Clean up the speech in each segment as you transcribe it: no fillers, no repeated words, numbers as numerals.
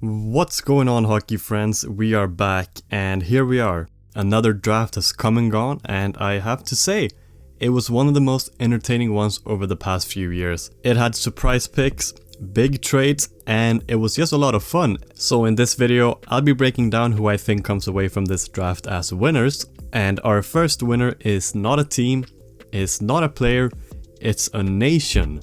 What's going on, hockey friends? We are back, and here we are. Another draft has come and gone, and I have to say, it was one of the most entertaining ones over the past few years. It had surprise picks, big trades, and it was just a lot of fun. So in this video, I'll be breaking down who I think comes away from this draft as winners. And our first winner is not a team, is not a player, it's a nation.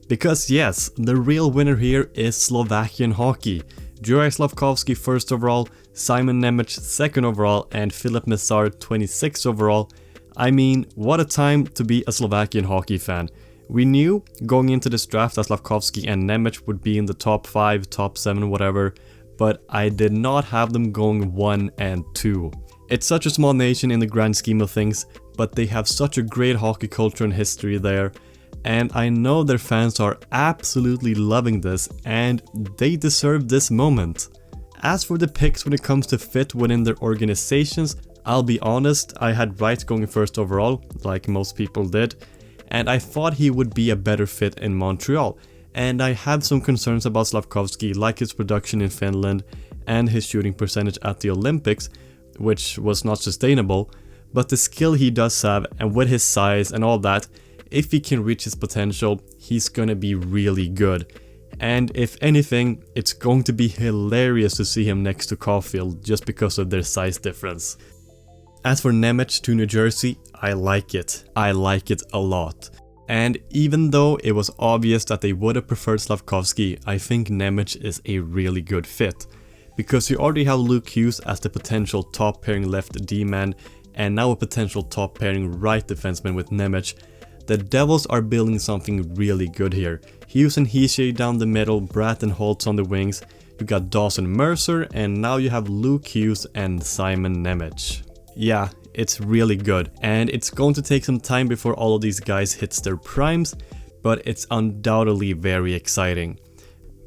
Because yes, the real winner here is Slovakian Hockey. Juraj Slafkovsky 1st overall, Simon Nemec 2nd overall, and Filip Mesar 26th overall. I mean, what a time to be a Slovakian hockey fan. We knew going into this draft that Slafkovsky and Nemec would be in the top 5, top 7, whatever, but I did not have them going 1 and 2. It's such a small nation in the grand scheme of things, but they have such a great hockey culture and history there. And I know their fans are absolutely loving this, and they deserve this moment. As for the picks when it comes to fit within their organizations, I'll be honest, I had Wright going 1st overall, like most people did, and I thought he would be a better fit in Montreal. And I had some concerns about Slafkovsky, like his production in Finland and his shooting percentage at the Olympics, which was not sustainable, but the skill he does have, and with his size and all that, if he can reach his potential, he's gonna be really good. And if anything, it's going to be hilarious to see him next to Caulfield just because of their size difference. As for Nemec to New Jersey, I like it. I like it a lot. And even though it was obvious that they would have preferred Slafkovsky, I think Nemec is a really good fit. Because you already have Luke Hughes as the potential top pairing left D-man, and now a potential top pairing right defenseman with Nemec. The Devils are building something really good here. Hughes and Hischier down the middle, Bratt and Holtz on the wings. You got Dawson Mercer, and now you have Luke Hughes and Simon Nemec. Yeah, it's really good, and it's going to take some time before all of these guys hits their primes, but it's undoubtedly very exciting.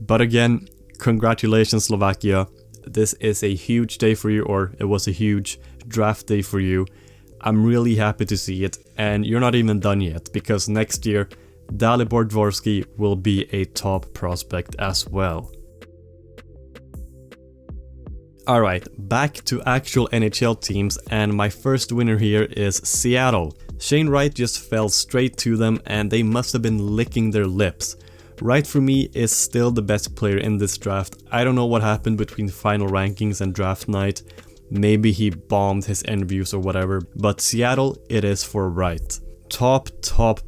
But again, congratulations Slovakia. This is a huge day for you, or it was a huge draft day for you. I'm really happy to see it, and you're not even done yet, because next year, Dalibor Dvorsky will be a top prospect as well. Alright, back to actual NHL teams, and my first winner here is Seattle. Shane Wright just fell straight to them, and they must have been licking their lips. Wright for me is still the best player in this draft. I don't know what happened between final rankings and draft night. Maybe he bombed his interviews or whatever, but Seattle, it is for Wright. Top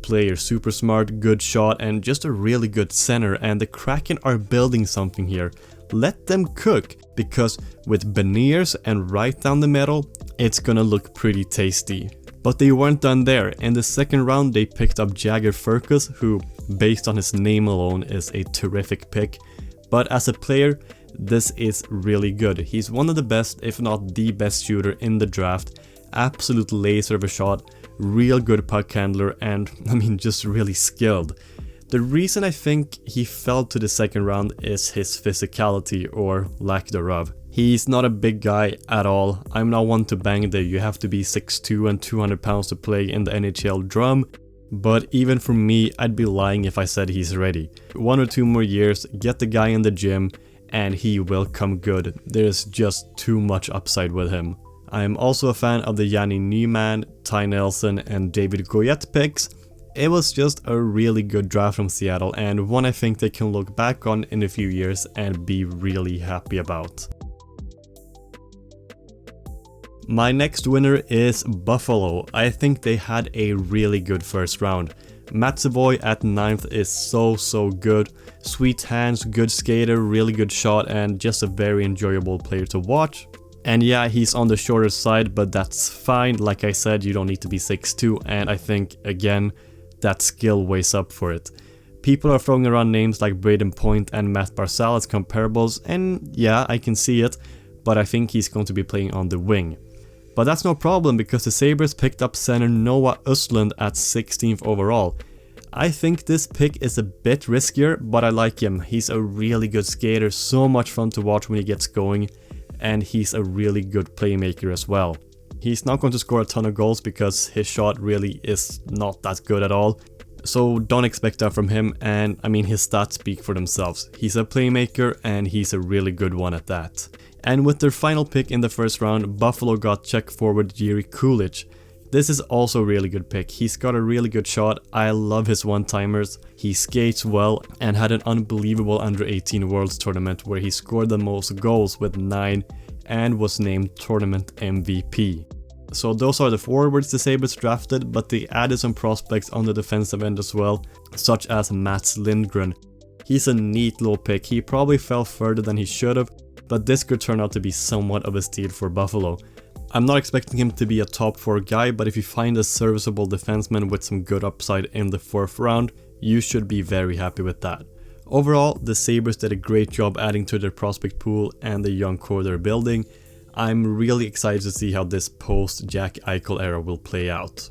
player, super smart, good shot, and just a really good center, and the Kraken are building something here. Let them cook, because with Beniers and Wright down the middle, it's gonna look pretty tasty. But they weren't done there. In the second round they picked up Jagger Firkus, who, based on his name alone, is a terrific pick. But as a player, this is really good. He's one of the best, if not the best shooter in the draft. Absolute laser of a shot, real good puck handler, and just really skilled. The reason I think he fell to the second round is his physicality, or lack thereof. He's not a big guy at all. I'm not one to bang there. You have to be 6'2" and 200 pounds to play in the NHL drum. But even for me, I'd be lying if I said he's ready. 1 or 2 more years, get the guy in the gym, and he will come good. There's just too much upside with him. I am also a fan of the Yanni Nyman, Ty Nelson, and David Goyette picks. It was just a really good draft from Seattle, and one I think they can look back on in a few years and be really happy about. My next winner is Buffalo. I think they had a really good first round. Matt Savoy at 9th is so good. Sweet hands, good skater, really good shot, and just a very enjoyable player to watch. And yeah, he's on the shorter side, but that's fine. Like I said, you don't need to be 6'2", and I think, again, that skill weighs up for it. People are throwing around names like Braden Point and Matt Barzal as comparables, and yeah, I can see it, but I think he's going to be playing on the wing. But that's no problem, because the Sabres picked up center Noah Östlund at 16th overall. I think this pick is a bit riskier, but I like him. He's a really good skater, so much fun to watch when he gets going, and he's a really good playmaker as well. He's not going to score a ton of goals because his shot really is not that good at all. So don't expect that from him, and I mean his stats speak for themselves. He's a playmaker and he's a really good one at that. And with their final pick in the first round, Buffalo got Czech forward Jiri Kulich. This is also a really good pick. He's got a really good shot. I love his one-timers. He skates well and had an unbelievable under-18 Worlds tournament where he scored the most goals with 9 and was named tournament MVP. So those are the forwards the Sabres drafted, but they added some prospects on the defensive end as well, such as Mats Lindgren. He's a neat little pick. He probably fell further than he should have, but this could turn out to be somewhat of a steal for Buffalo. I'm not expecting him to be a top 4 guy, but if you find a serviceable defenseman with some good upside in the 4th round, you should be very happy with that. Overall, the Sabres did a great job adding to their prospect pool and the young core they're building. I'm really excited to see how this post-Jack Eichel era will play out.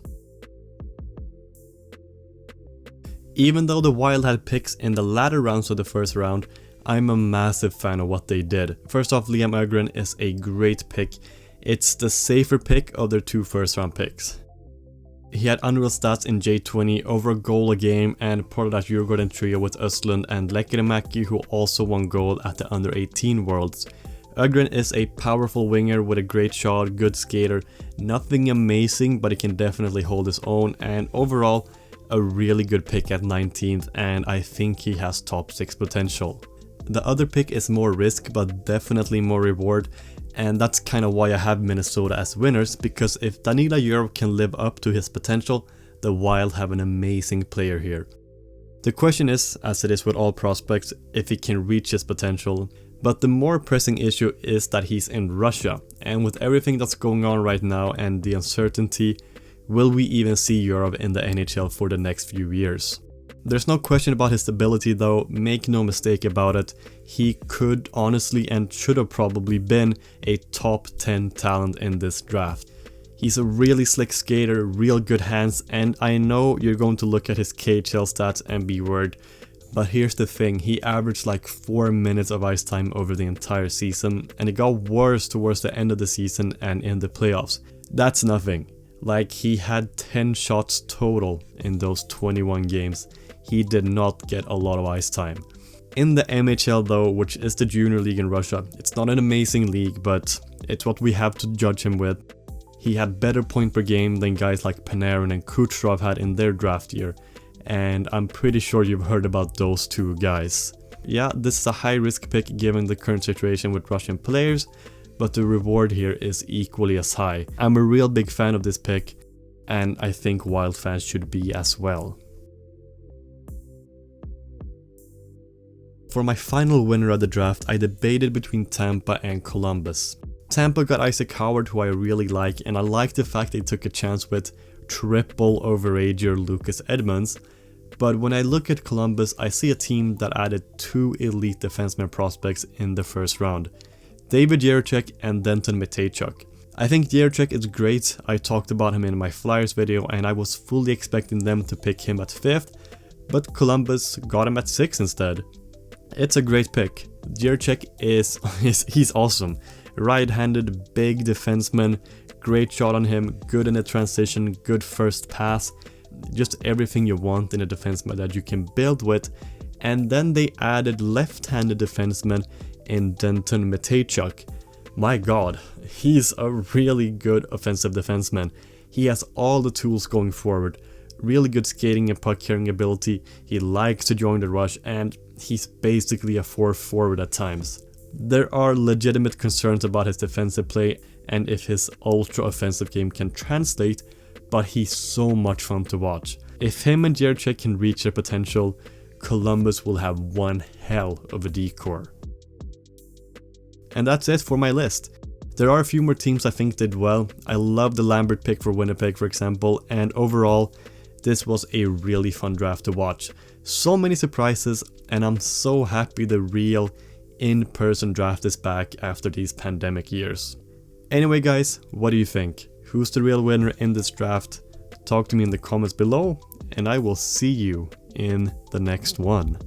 Even though the Wild had picks in the latter rounds of the first round, I'm a massive fan of what they did. First off, Liam Öhgren is a great pick. It's the safer pick of their 2 first-round picks. He had unreal stats in J20, over a goal a game, and part of that Djurgården trio with Östlund and Lekkerimäki, who also won gold at the under-18 Worlds. Öhgren is a powerful winger with a great shot, good skater, nothing amazing, but he can definitely hold his own, and overall a really good pick at 19th, and I think he has top 6 potential. The other pick is more risk but definitely more reward, and that's kind of why I have Minnesota as winners, because if Danila Yurov can live up to his potential, the Wild have an amazing player here. The question is, as it is with all prospects, if he can reach his potential, but the more pressing issue is that he's in Russia, and with everything that's going on right now and the uncertainty, will we even see Yurov in the NHL for the next few years? There's no question about his ability though, make no mistake about it, he could honestly and should have probably been a top 10 talent in this draft. He's a really slick skater, real good hands, and I know you're going to look at his KHL stats and be worried, but here's the thing, he averaged like 4 minutes of ice time over the entire season, and it got worse towards the end of the season and in the playoffs. That's nothing. Like, he had 10 shots total in those 21 games. He did not get a lot of ice time. In the MHL though, which is the junior league in Russia, it's not an amazing league, but it's what we have to judge him with. He had better point per game than guys like Panarin and Kucherov had in their draft year, and I'm pretty sure you've heard about those 2 guys. Yeah, this is a high risk pick given the current situation with Russian players, but the reward here is equally as high. I'm a real big fan of this pick, and I think Wild fans should be as well. For my final winner of the draft, I debated between Tampa and Columbus. Tampa got Isaac Howard, who I really like, and I like the fact they took a chance with triple overager Lucas Edmonds. But when I look at Columbus, I see a team that added 2 elite defenseman prospects in the first round, David Jiricek and Denton Mateychuk. I think Jiricek is great, I talked about him in my Flyers video and I was fully expecting them to pick him at 5th, but Columbus got him at 6th instead. It's a great pick. Jiricek he's awesome. Right-handed, big defenseman, great shot on him, good in the transition, good first pass, just everything you want in a defenseman that you can build with. And then they added left-handed defenseman in Denton Mateychuk. My god, he's a really good offensive defenseman. He has all the tools going forward. Really good skating and puck carrying ability, he likes to join the rush, and he's basically a 4th forward at times. There are legitimate concerns about his defensive play and if his ultra offensive game can translate, but he's so much fun to watch. If him and Jiricek can reach their potential, Columbus will have one hell of a D-core. And that's it for my list. There are a few more teams I think did well. I love the Lambert pick for Winnipeg, for example, and overall, this was a really fun draft to watch. So many surprises, and I'm so happy the real in-person draft is back after these pandemic years. Anyway guys, what do you think? Who's the real winner in this draft? Talk to me in the comments below, and I will see you in the next one.